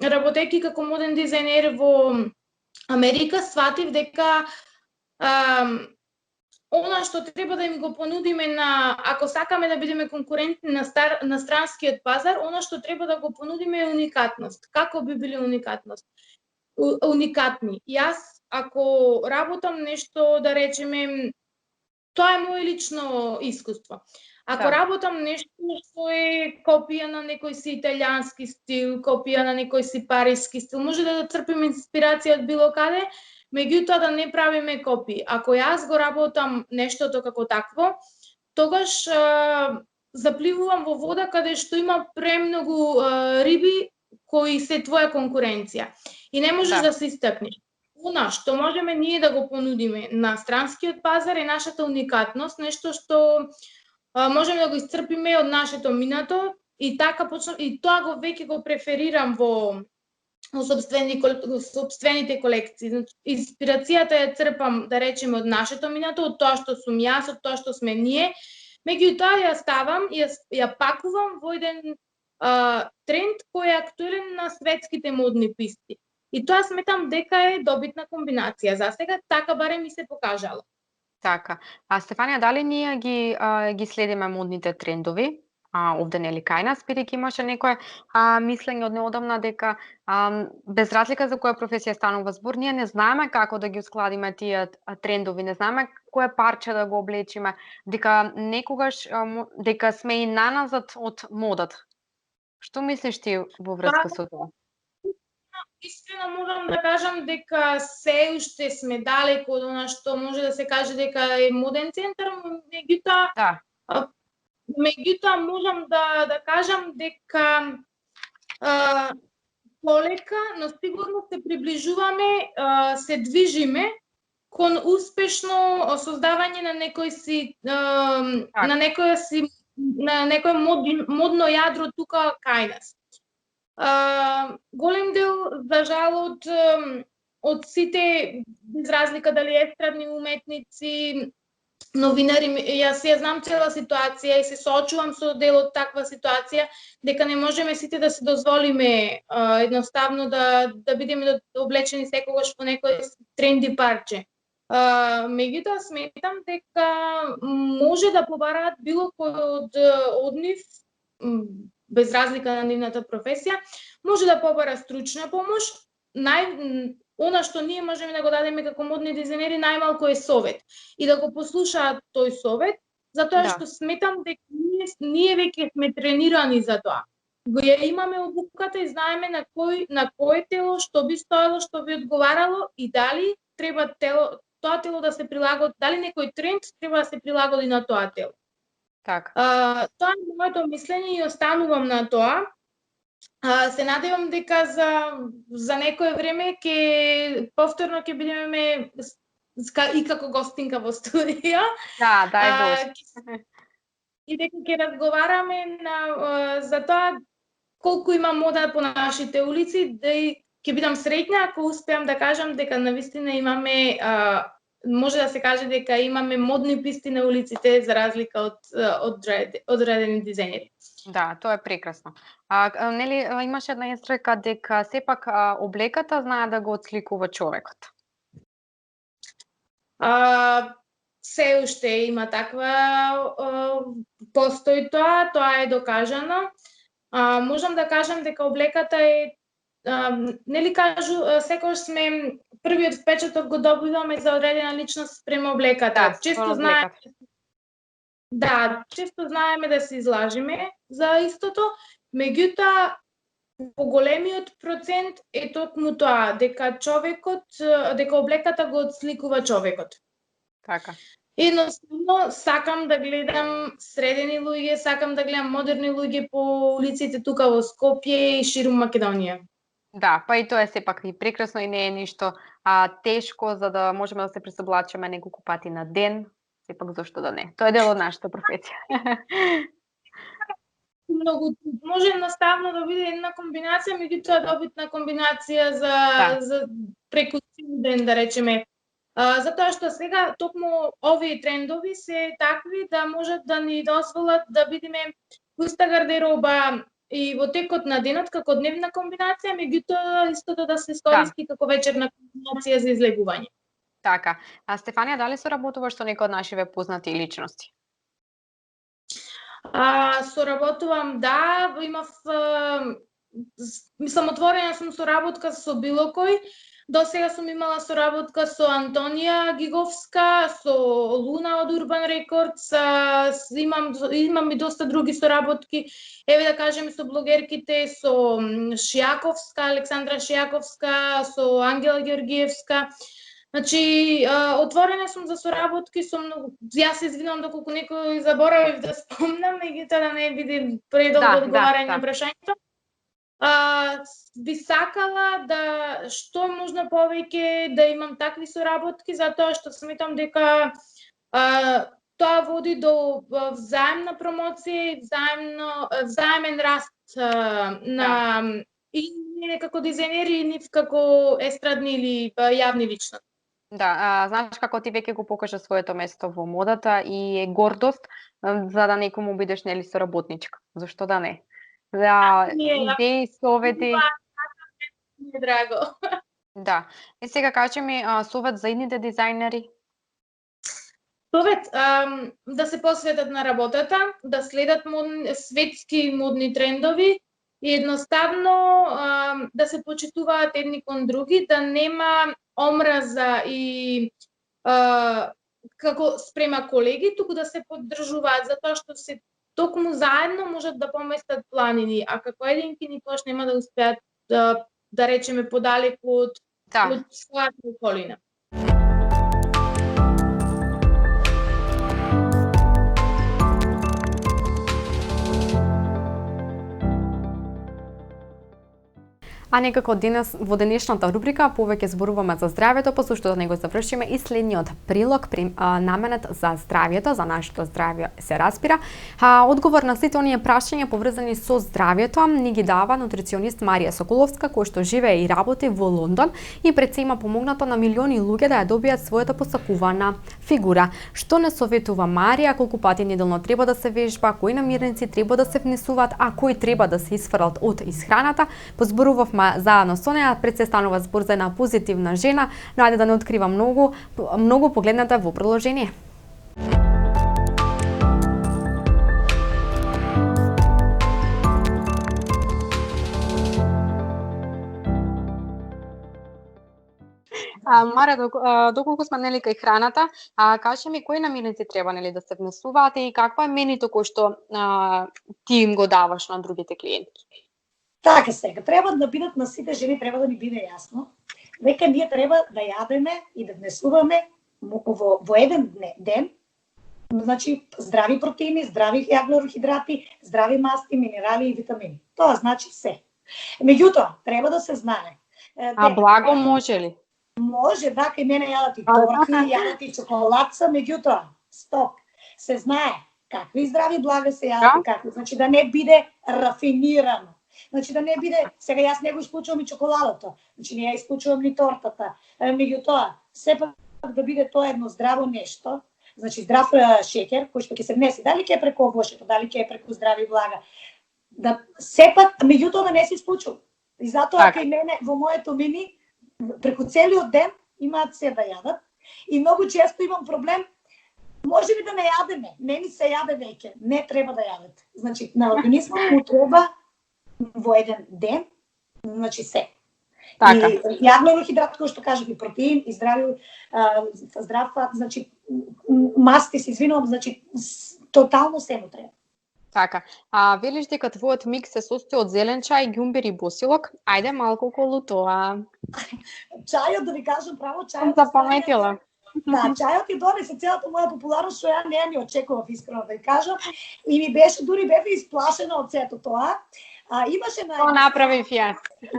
работејќи како моден дизајнер во Америка, сватив дека она што треба да им го понудиме ако сакаме да бидеме конкурентни на странскиот пазар, она што треба да го понудиме е уникатност. Како би биле уникатни? Јас ако работам нешто, да речеме, тоа е моје лично искуство. Ако работам нешто што е копија на некој си италијански стил, копија на некој си париски стил, може да црпиме инспирација од било каде, меѓутоа да не правиме копии. Ако јас го работам нештото како такво, тогаш запливувам во вода каде што има премногу риби кои се твоја конкуренција. И не можеш да се истакнеш. Она што можеме ние да го понудиме на странскиот пазар е нашата уникатност, нешто што можеме да го исцрпиме од нашето минато и така и тоа веќе го преферирам во сопствените колекции. Инспирацијата ја црпам, да речеме, од нашето минато, од тоа што сум јас, од тоа што сме ние, меѓутоа ја ставам и ја пакувам во еден тренд кој е актуелен на светските модни писти. И тоа сметам дека е добитна комбинација. За сега така барем ми се покажало. Така. Стефанија, дали ние ги следиме модните трендови? Овде нели кај нас, бидејќи имаше некое мислење од неодамна дека без разлика за која професија станува збор, ние не знаеме како да ги ускладиме тие трендови, не знаеме кое парче да го облечиме, дека некогаш дека сме и наназад од модата. Што мислиш ти во врска со тоа? Искрено можам да кажам дека се уште сме далеко од она што може да се каже дека е моден центар, меѓутоа можам да кажам дека полека, но сигурно се приближуваме, се движиме кон успешно создавање на некој модно јадро тука кај нас. Голем дел, за жал, од сите, без разлика дали естрадни уметници, новинари, јас ја знам цела ситуација и се соочувам со дел од таква ситуација, дека не можеме сите да се дозволиме едноставно да бидеме облечени секогаш во некој тренди парче. Меѓутоа сметам дека може да побараат било кој од нив, без разлика на нивната професија, може да побара стручна помош. Она што ние можеме да го дадеме како модни дизајнери најмалку е совет и да го послушаат тој совет, затоа што сметам дека ние веќе сме тренирани за тоа. Го ја имаме обуката и знаеме на кое тело што би стоело, што би одговарало и дали треба тоа тело да се прилагоди, дали некој тренд треба да се прилагоди на тоа тело. Така. Тоа е моето мислење и останувам на тоа. Се надевам дека за некое време повторно ќе бидеме и како гостинка во студио. Да, дај Боже. И дека ќе разговараме за тоа колку има мода по нашите улици, да ќе бидам среќна ако успеам да кажам дека навистина имаме, може да се каже дека имаме модни писти на улиците за разлика од одредени дизајнери. Да, тоа е прекрасно. Нели имаше една истрека дека сепак облеката знае да го отсликува човекот. Се уште има таква, постои тоа е докажано. Можам да кажам дека облеката е, нели кажу, секогаш сме првиот впечаток го добиваме за одредена личност спрема облеката. Често знаеме да се излажиме за истото, меѓутоа поголемиот процент е токму тоа, дека облеката го отсликува човекот. Така. Едноставно сакам да гледам средени луѓе, сакам да гледам модерни луѓе по улиците тука во Скопје и ширум Македонија. Да, па и тоа е сепак и прекрасно и не е ништо тешко за да можеме да се пресоблачиме неколку пати на ден. Сепак зошто да не? Тоа е дел од нашата професија. Многу може едноставно да биде една комбинација, меѓутоа добитна комбинација за преку цел ден, да речеме. Затоа што сега токму овие трендови се такви да можат да ни дозволат да видиме пуста гардероба и во текот на денот како дневна комбинација, меѓутоа истото да се искористи како вечерна комбинација за излегување. Така. А Стефанија, дали соработуваш со некои од нашиве познати личности? Соработувам, да, имав мислам отворена сум соработка со било кој. До сега сум имала соработка со Антонија Гиговска, со Луна од Urban Records, имам и доста други соработки, еве да кажем со блогерките, со Шијаковска, Александра Шијаковска, со Ангела Георгиевска. Значи, отворена сум за соработки со многу. Јас се извинувам доколку некој заборавив да спомнам, меѓутоа да не биде предолго одговарање на прашањето. Би сакала да што е можно повеќе да имам такви соработки, затоа што сметам дека тоа води до взаемна промоција и взаемен раст на и ние како дизајнери и нив како естрадни или јавни личности. Да, знаеш како ти веќе го покажа своето место во модата и е гордост за да некому бидеш нели соработничка. Зошто да не? Да, идеи, совети. Ми е драго. Да. И сега кажи ми совет за идните дизајнери. Совет да се посветат на работата, да следат светски модни трендови и едноставно да се почитуваат едни кон други, да нема омраза и како спрема колеги, туку да се поддржуваат, затоа што се токму заедно можат да поместат планини, а како единки никогаш нема да успеат да речеме подалеку од својата околина. А некако денес во денешната рубрика повеќе зборуваме за здравјето, па зошто да не го завршиме и следниот прилог наменет за здравјето, за нашето здравје се распира. Одговор на сите оние прашања поврзани со здравјето ни ги дава нутриционист Марија Соколовска, која што живее и работи во Лондон и пред се има помогнато на милиони луѓе да ја добијат својата посакувана фигура. Што не советува Марија, колку пати неделно треба да се вежба, кои намирници треба да се внесуваат, а кои треба да се исфрлат од исхраната, позборувавме заедно со неа, пред се станува збор за една позитивна жена, но ајде да не открива многу погледнете во продолжение. Маре, доколку сме нели кај храната, кажи ми кои намирници треба нели да се внесуваат и каква е менито кој што ти им го даваш на другите клиентки? Така сега, треба да бидат на сите жени, треба да ни биде јасно дека ние треба да јадеме и да внесуваме во еден ден, значи здрави протеини, здрави јаглерохидрати, здрави масти, минерали и витамини. Тоа значи се. Меѓутоа, треба да се знае. Благо може ли? Може, да, кај мене јадат и торти, јадат и чоколадца, меѓутоа, стоп, се знае какви здрави блага се јадат, какви, значи да не биде рафинирано. Значи да не биде, сега јас не го исклучувам и чоколадото, значи не ја исклучувам ни тортата, меѓутоа, сепак да биде тоа едно здраво нешто, значи здрав шеќер, кој што ќе се внесе, дали ќе е преку овошето, дали ќе е преку здрави блага, да сепак, меѓутоа да не се исклучува. И затоа кај мене, во моето мени, преку целиот ден имаат се да јадат и многу често имам проблем, може ли да не јадеме, не ни се јаде веќе, не треба да јадете. Значи, на организмот му треба во еден ден, значи се. Така. И јаглерохидрат, кој што кажав, и протеин, и здрав фат, значи масти, се извинувам, значи тотално се му треба. Така. Велиш дека твојот микс се состои од зелен чај, ѓумбер и босилок. Ајде малку околу тоа. Чајот, да ви кажам право, чајот запаметила. Да, чајот и донесе целата моја популарност, што ја не ми очекував, искрено да ја кажам, и ми беше, дури бев исплашена од сето тоа. Имаше Тоа направив јас.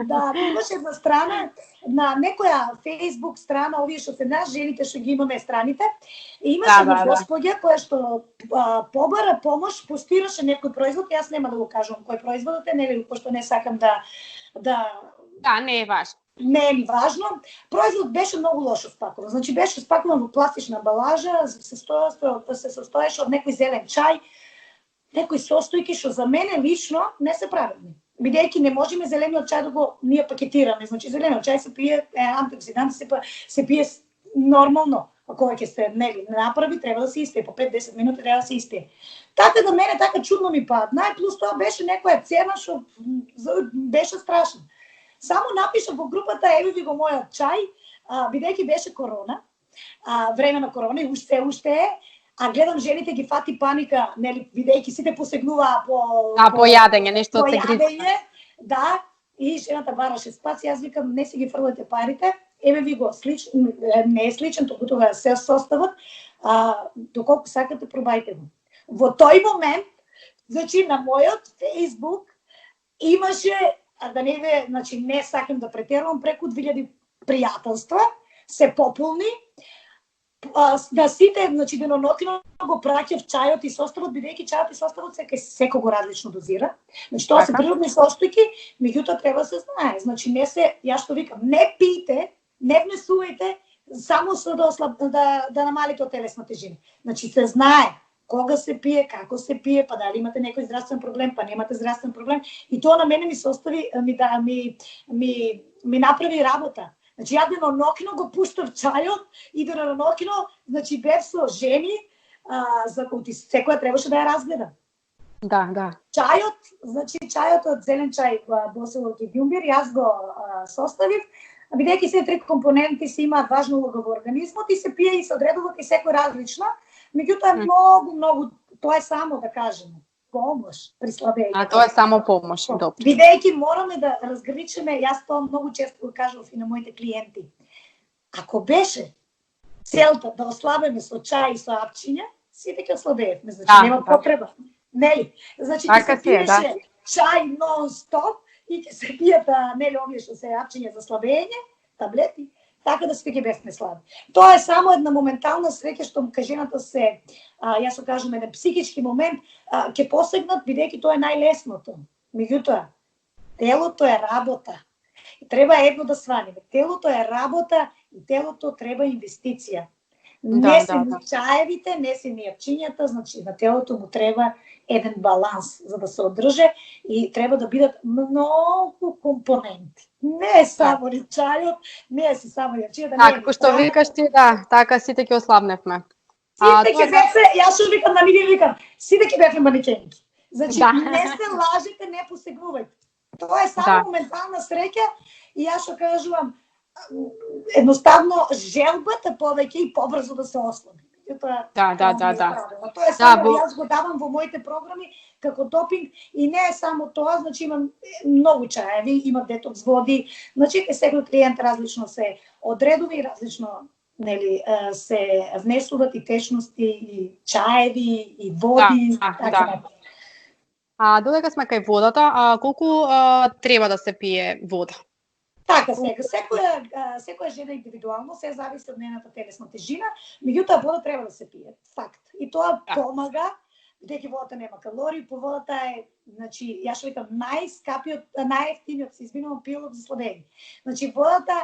Да, имаше една страна, на некоја Facebook страна, овие што се нас, жените што ги имаме страните, и имаше една господја која што побара помош, постираше некој производ, јас нема да го кажам кој производот е, нели, пошто не сакам да, не е важно. Не е ни важно. Производ беше многу лошо спакован. Значи беше спакован во пластична амбалажа, се состоеше од некој зелен чај, некои состојки што за мене лично не се правилни. Бидејќи не можеме зелениот чај да го ние пакетираме. Значи зелениот чај се пие, антиоксиданти се пие нормално. Ако ќе се нели направи, треба да се испие по 5-10 минути, треба да се испие. Така да мене така чудно ми падна, и плюс тоа беше некоја цена што беше страшна. Само напишав во групата, еве ви го мојот чај, бидејќи беше корона, време на корона и уште е, а гледам жените ги фати паника, нели, бидејќи сите посегнуваа по јадење, нешто од јадење, да, и жената бараше спас, јас викам, не си ги фрлате парите, еве ви го сличен, не е сличен, тоа се составот, доколку сакате, пробајте го. Во тој момент, значи на мојот Facebook имаше, да не ве, значи не сакам да претерувам, преку 2000 пријателства, се пополни, да сите, значи денонокно го праќав чајот и составот, бидејќи чајот и составот секого различно дозира. Значи тоа се природни состојки, меѓутоа треба да се знае. Значи не се, јас што викам, не пиете, не внесувајте само со да намалите од телесна тежина. Значи се знае кога се пие, како се пие, па дали имате некој здравствен проблем, па немате здравствен проблем. И тоа на мене ми состави, ми направи работа. Значи, ја денонокно го пуштав чајот и денонокно, значи, бев со жени, за кои секоја требаше да ја разгледа. Да. Чајот, значи, чајот од зелен чај, боселок и ѓумбир, јас го составив, бидејќи се три компоненти се имаат важна улога во организмот и се пие и се одредува и секој различно, меѓутоа многу, тоа е само да кажеме, помош при слабење. Тоа е само помош, добро. Бидејќи мораме да разграничиме, јас тоа многу често го кажував и на моите клиенти. Ако беше целта да ослабеме со чај и со апчиња, сите ќе ослабеевме, значи нема потреба. Нели? Значи ќе се пиеше чај нон-стоп и ќе се пијат, нели, овие што се апчиња за слабење, таблети, така да сите ќе бевме слаби. Тоа е само една моментална среќа што кажената се, јас го кажам, еден психички момент, ќе посегнат, бидејќи тоа е најлесното. Меѓутоа, телото е работа. И треба едно да сваниме. Телото е работа и телото треба инвестиција. Не се ни чаевите, не се ни апчињата, значи на телото му треба еден баланс за да се одрже и треба да бидат многу компоненти. Не е само ни чајот, не е само јачијата. Како што викаш ти, така сите ќе ослабневме. Сите ќе бевме, јас што викам на ниве викам, сите ќе бевме манекенки. Значи, не се лажите, не посегнувајте. Тоа е само моментална среќа и јас што кажувам, едноставно желбата повеќе и побрзо да се ослаби. Да. Тоа е само, јас го давам во моите програми како допинг и не е само тоа, значи имам многу чаеви, имам детокс води, значи секој клиент различно се одредува и различно, нели, се внесуваат и течности, и чаеви, и води, така. Додека сме кај водата, колку треба да се пие вода? Така, секоја жена индивидуално, се зависи од нейната телесна тежина, меѓутоа вода треба да се пие, факт. И тоа помага, бидејќи водата нема калории, по водата е, значи, јас викам, најевтиниот се извинувам пилот за слабење. Значи, водата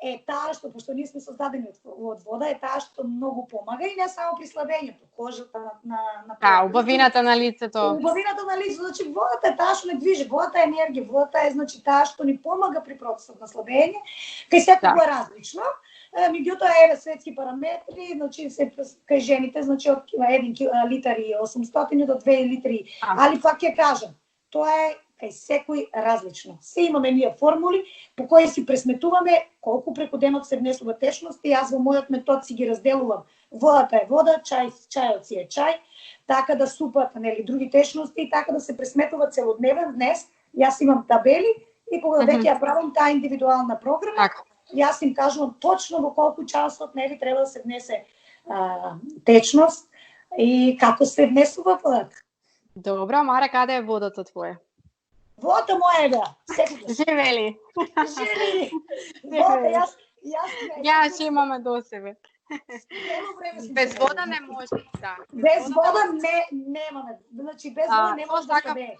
е таа што, пошто ние сме создадени од вода, е таа што многу помага и не само при слабењето, кожата на убавината на лицето. Убавината на лицето, значи водата е таа што не движи, водата е енергија, водата е, значи, таа што ни помага при процесот на слабење, кај секој е различно. Меѓутоа еве светски параметри, значи се кај жените, значи од 1 литар и 800 до 2 литри, али пак ќе кажам, тоа е кај секој различно. Се имаме ние формули по кои си пресметуваме колку преку денот се внесува течности, јас во мојот метод си ги разделувам. Водата е вода, чајот си е чај, така да супат, нели, други течности, така да се пресметува целодневен внес. Јас имам табели и кога веќе ја правам таа индивидуална програма, јас им кажувам точно во колку часот нели треба да се внесе течност и како се внесува водата. Добро, Мара, каде е водото твое? Водата моја е бе, секогаш. Живели. Живи! Вода, Ја ще имаме до себе. Без вода не може, да. Без вода немаме. Значи без вода не може да се бее.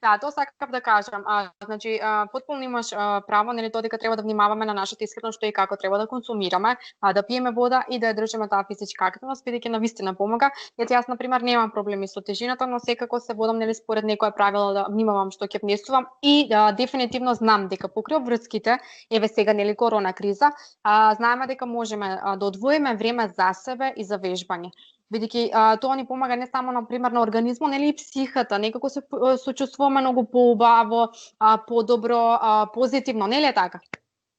Да, тоа сакав да кажам. Значи, потполно имаш право, нели, тоа дека треба да внимаваме на нашата исхрана, што и како треба да консумираме, да пиеме вода и да ја држиме таа физичка активност, бидејќи навистина помага. Јас на пример немам проблеми со тежината, но секако се водам, нели, според некое правило да внимавам што ќе внесувам и дефинитивно знам дека покрај обврските, еве сега, нели, корона криза, знаеме дека можеме да одвоиме време за себе и за вежбање. Бидејќи тоа ни помага не само на пример на организмот, нели и психата, некако се сочувствуваме многу поубаво, подобро, позитивно, нели е така?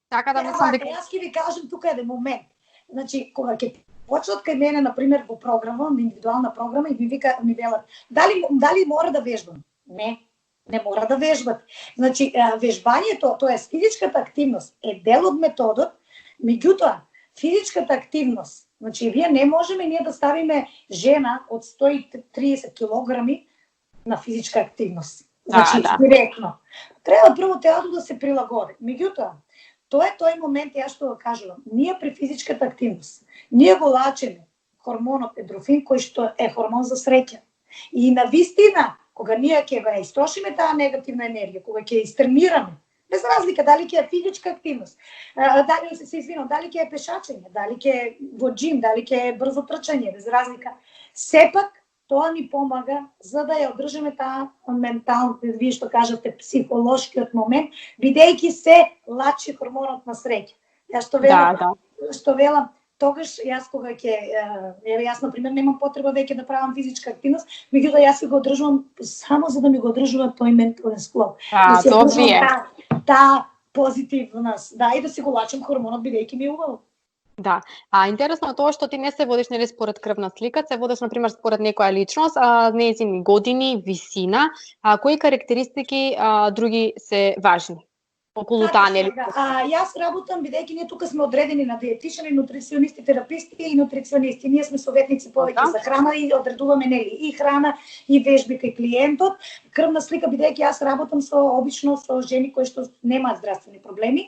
Така да мислам дека јас ќе ви кажам тука еден момент. Значи кога ќе почнат кај мене на пример во програма, индивидуална програма и ми велат дали мора да вежбам? Не мора да вежбат. Значи вежбањето, тоест физичката активност е дел од методот, меѓутоа физичката активност, значи вие не можеме да ставиме жена од 130 килограми на физичка активност. Значи директно. Треба прво телото да се прилагоди. Меѓутоа, тоа е тој момент, јас што го кажувам. Ние при физичката активност, ние го лачеме хормонот ендорфин кој што е хормон за среќа. И на вистина, кога ние ќе го истрошиме таа негативна енергија, кога ќе истренираме, без разлика дали ќе е физичка активност, дали дали ќе е пешачење, дали ќе е во джим, дали ќе е брзо трчање, без разлика. Сепак тоа ни помага за да ја одржиме таа ментална, вие што кажавте, психолошкиот момент, бидејќи се лачи хормонот на среќа. Јас што велам, тогаш јас кога јас на пример немам потреба веќе да правам физичка активност, меѓутоа јас си го одржувам само за да ми го одржува тој ментален склоп. Таа позитивност, и да си го лачам хормонот бидејќи ми е убаво. Да. Интересно е тоа што ти не се водиш нели според крвна слика, се водиш на пример според некоја личност, нејзини години, висина, кои карактеристики други се важни? Околу таа нели? Јас работам бидејќи ние тука сме одредени на диетичани, нутриционисти, тераписти и нутриционисти. Ние сме советници повеќе за храна и одредуваме нели и храна и вежби кај клиентот. Крвна слика бидејќи јас работам обично со жени кои што немаат здравствени проблеми.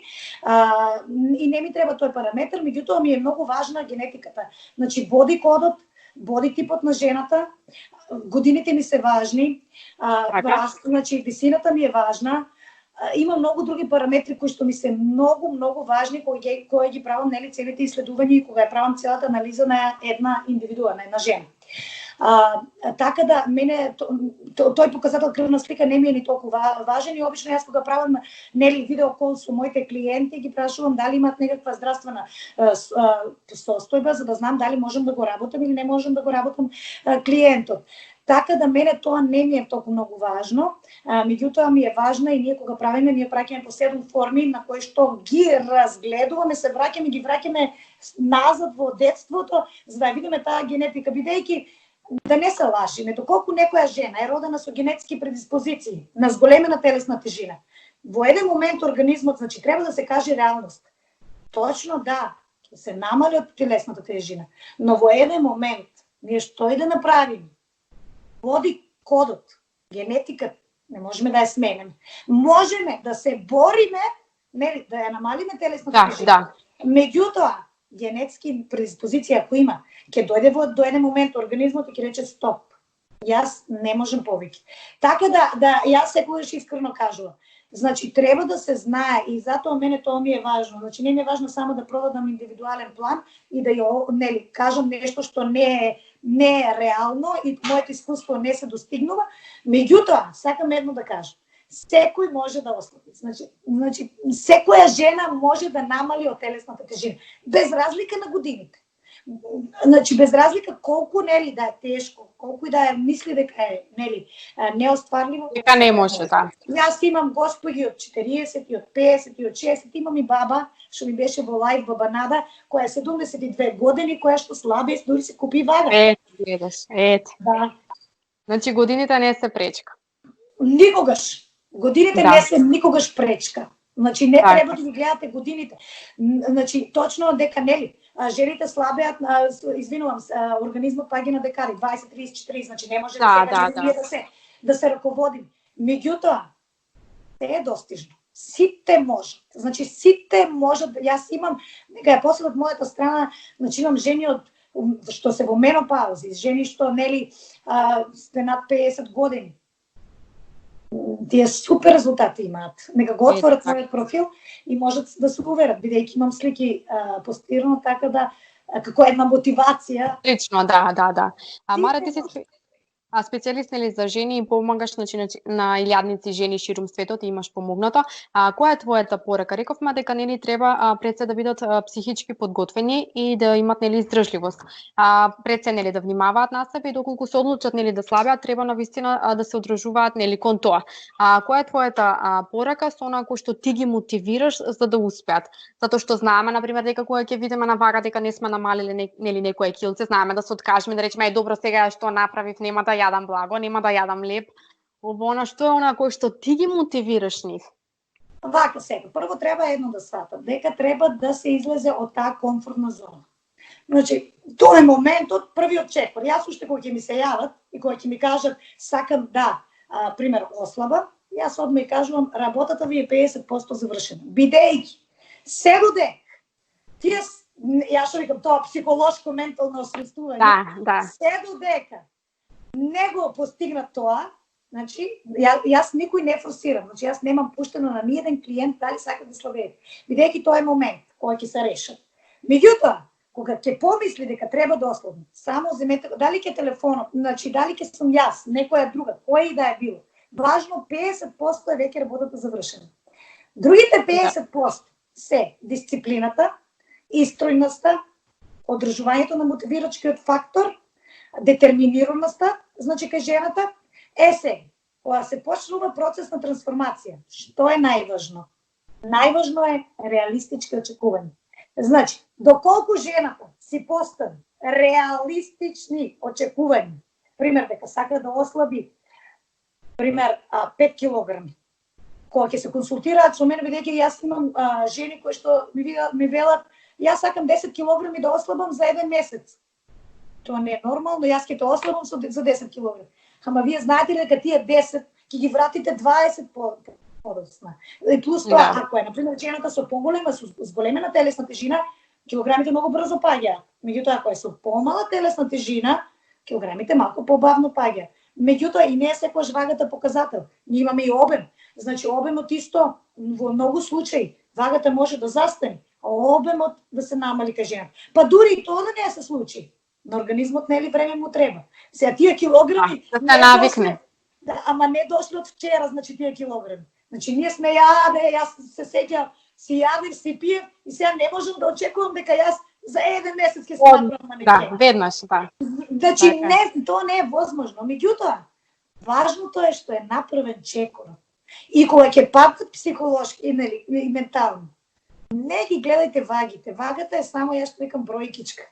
И не ми треба тој параметар, меѓутоа ми е многу важна генетиката. Значи боди кодот, боди типот на жената, годините ми се важни, значи висината ми е важна. Има многу други параметри кои што ми се многу важни кои ги правам нели целите иследувања и кога ја правам целата анализа на една индивидуа, на една жена. Така да мене тој показател крвна слика не ми е ни толку важен и обично јас кога правам нели видеокол со моите клиенти ги прашувам дали имаат некаква здравствена состојба за да знам дали можам да го работам или не можам да го работам клиентот. Така да мене тоа не ми е толку многу важно, меѓутоа ми е важна и ние кога правиме, ние праќаме по 7 форми на кои што ги разгледуваме, се враќаме, ги враќаме назад во детството, за да видиме таа генетика, бидејќи да не се лашиме, доколку некоја жена е родена со генетски предиспозиции на зголемена телесна тежина, во еден момент организмот, значи треба да се каже реалност. Точно да, ќе се намали од телесната тежина, но во еден момент ние што и да направиме, води кодот, генетиката, не можеме да ја сменеме. Можеме да се бориме, нели, да ја намалиме телесната тежина. Меѓутоа, генетски предиспозиција ако има, ќе дојде до еден момент организмот и ќе рече стоп. Јас не можам повеќе. Така да јас секогаш искрено кажувам. Значи треба да се знае и затоа мене тоа ми е важно. Значи не ми е важно само да продадам индивидуален план и да ја нели кажам нешто што не е реално и моето искуство не се достигнува. Меѓутоа, сакам едно да кажам. Секој може да ослаби. Значи секоја жена може да намали од телесната тежина, без разлика на годините. Значи без разлика колку нели да е тешко, колку и да мисли дека е нели неостварливо. Дека не може, да. Јас имам господи од 40 и од 50 и од 60, имам и баба што ми беше во лајв, баба Нада, која е 72 години, која што слабе дури се купи вага. Ето. Да. Значи годините не се пречка. Никогаш. Годините не се никогаш пречка. Значи не Така. треба да ги гледате годините. Значи точно дека нели жените слабеат, извинувам се, организмот паѓа на декади 20, 30, 40, значи не може Да, сега да, ние да се раководим. Меѓутоа се е достижно. Сите можат. Значи сите можат. Јас имам, нека ја после од мојата страна, значи имам жени од што се во менопаузи, жени што нели сте над 50 години. Тие супер резултати имаат. Нека го отворат својот профил и можат да се уверат, бидејќи имам слики постирано така да како една мотивација. Лично, да. Мара, ти си специјалист нели за жени и помагаш на илјадници жени ширум светот и имаш помогнато. Која е твојата порака? Рековме дека нели треба пред се да бидат психички подготвени и да имат нели издржливост. Пред се нели да внимаваат на себе и доколку се одлучат нели да слабеат, треба навистина да се одржуваат нели кон тоа. Која е твојата порака со она кој што ти ги мотивираш за да успеат? Затоа што знаеме на пример дека кога ќе видиме на вага дека не сме намалиле нели некое килце, знаеме да се откажеме да речеме добро сега што направив, нема да јадам благо, нема да јадам леп. Она што е она кој што ти ги мотивираш нив? Вака сега, прво треба едно да сватат, дека треба да се излезе од таа комфортна зона. Значи, тоа е моментот, првиот чекор. Јас уште кога ќе ми се јават и кога ќе ми кажат сакам да, пример, ослабам, јас одма и кажувам работата ви е 50% завршена. Бидејќи се додека тие, јас што викам тоа психолошко ментално освестување, Да. се додека не го постигнат тоа, значи, јас никој не форсирам, значи јас немам пуштено на ниеден клиент дали сака да слабее, бидејќи тоа е момент кој ќе се решат. Меѓутоа, кога ќе помисли дека треба да ослабне, само земете, дали ќе телефонот, значи дали ќе сум јас, некоја друга, која и да е било, важно 50% е веќе работата завршена. Другите 50% се дисциплината, истројноста, одржувањето на мотивирачкиот фактор, детерминираноста, значи кај жената, кога се почнува процес на трансформација, што е најважно? Најважно е реалистички очекувања. Значи, доколку жената си постави реалистични очекувања, пример дека сака да ослаби, пример 5 килограми, кога ќе се консултираат со мене, бидејќи јас имам жени кои што ми велат, јас сакам 10 килограми да ослабам за 1 месец. Тоа не е нормално, јас ќе те ослабам за 10 кг. Ама вие знаете ли дека тие 10 ќе ги вратите 20 подосна. И плюс тоа, ако е, например, жената со поголема, со зголемена телесна тежина, килограмите многу брзо паѓаат. Меѓутоа, ако е со помала телесна тежина, килограмите малку побавно паѓаат. Меѓутоа, и не е секогаш вагата показател. Ние имаме и обем. Значи, обемот исто, во многу случаи, вагата може да застане, а обемот да се намали кај жената. Па дури и тоа да не се случи. На организмот нели време му треба. Сега тие килограми да се навикне. Да, ама не дошле од вчера, значи тие килограми. Значи ние сме јас се сеќавам, си јадев, си пиев и сега не можам да очекувам дека јас за 1 месец ќе се направам манекен. Да, веднаш, да. Значи не, тоа не е возможно. Меѓутоа, важното е што е направен чекорот. И кога ќе паднат психолошки и ментално, не ги гледајте вагите. Вагата е само, јас што викам, бројкичка.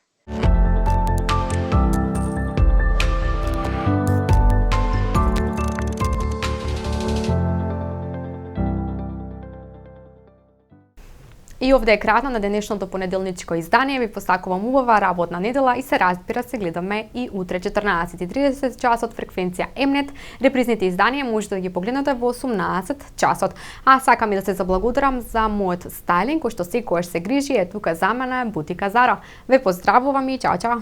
И овде е крајот на денешното понеделничко издание. Ви посакувам убава работна недела и се разбира се гледаме и утре 14:30 часот фреквенција Mnet. Репризните изданија можете да ги погледнете во 18 часот. А сакам и да се заблагодарам за мојот стайлинг кој што секогаш се грижи е тука за мене Бутика Зара. Ве поздравувам и чао чао.